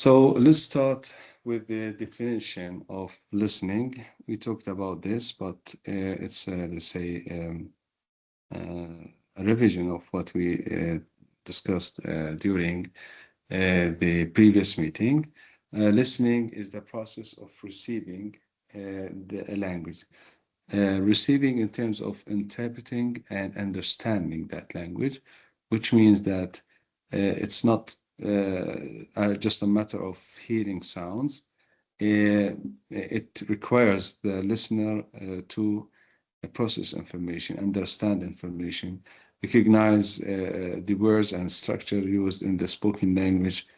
So let's start with the definition of listening. We talked about this, but it's, let's say, a revision of what we discussed during the previous meeting. Listening is the process of receiving a language. Receiving in terms of interpreting and understanding that language, which means that it's not just a matter of hearing sounds. It requires the listener to process information, understand information, recognize the words and structure used in the spoken language,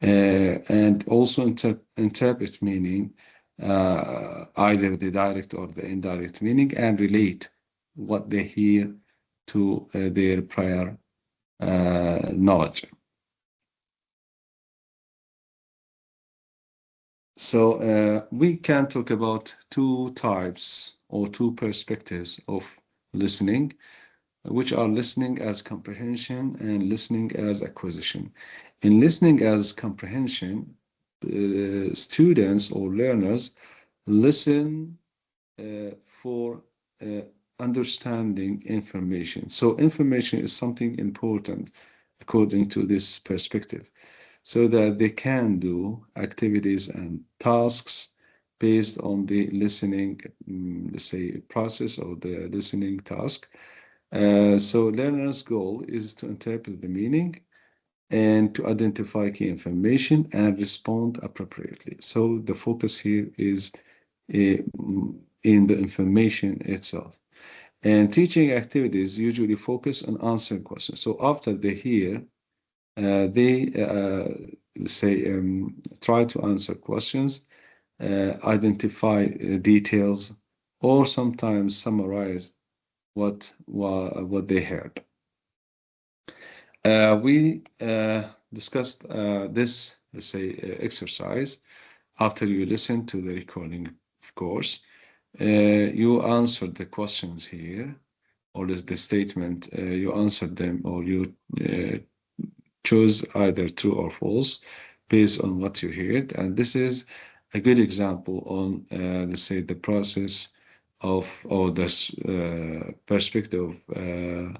and also interpret meaning, either the direct or the indirect meaning, and relate what they hear to their prior knowledge. So we can talk about two types or two perspectives of listening, which are listening as comprehension and listening as acquisition. In listening as comprehension, students or learners listen for understanding information. So information is something important according to this perspective, so that they can do activities and tasks based on the listening, let's say, process or the listening task. So learner's goal is to interpret the meaning and to identify key information and respond appropriately. So the focus here is in the information itself. And teaching activities usually focus on answering questions. So after they hear, they say try to answer questions, identify details, or sometimes summarize what they heard. We discussed this, let's say, exercise after you listen to the recording, of course. You answered the questions here, or is the statement, you answered them, or you chose either true or false based on what you heard. And this is a good example on, let's say, the process of, or this perspective of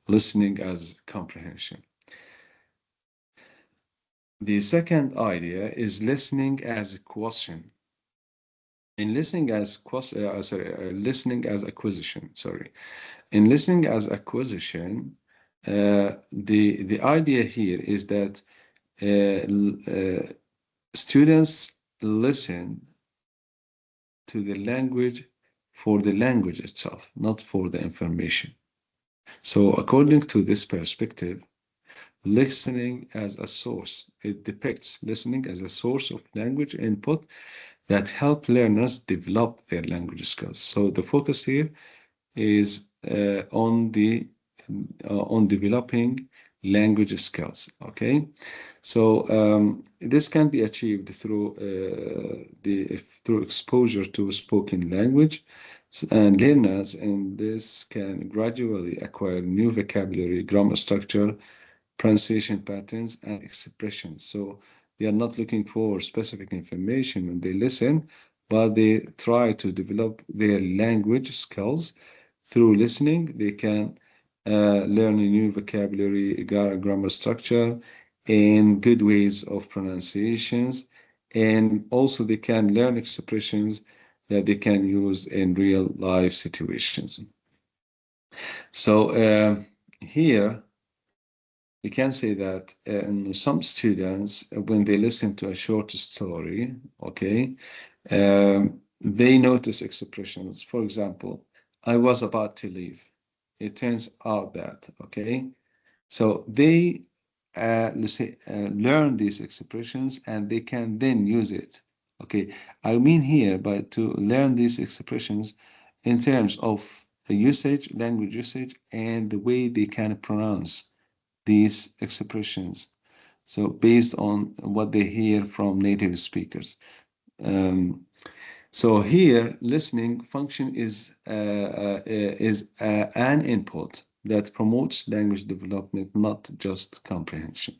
listening as comprehension. The second idea is listening as a question. In listening as listening as acquisition. Sorry, in listening as acquisition, the idea here is that students listen to the language for the language itself, not for the information. So according to this perspective, listening as a source, it depicts listening as a source of language input that help learners develop their language skills. So the focus here is on developing language skills. Okay, so this can be achieved through through exposure to spoken language, and learners in this can gradually acquire new vocabulary, grammar structure, pronunciation patterns, and expressions. So they are not looking for specific information when they listen, but they try to develop their language skills. Through listening, they can learn a new vocabulary, grammar structure, and good ways of pronunciations. And also they can learn expressions that they can use in real life situations. So here, we can say that some students, when they listen to a short story, okay, they notice expressions. For example, I was about to leave. It turns out that, okay, so they, let's say, learn these expressions and they can then use it. Okay, I mean here, but to learn these expressions in terms of the usage, language usage, and the way they can pronounce these expressions. So based on what they hear from native speakers. So here, listening function is an input that promotes language development, not just comprehension.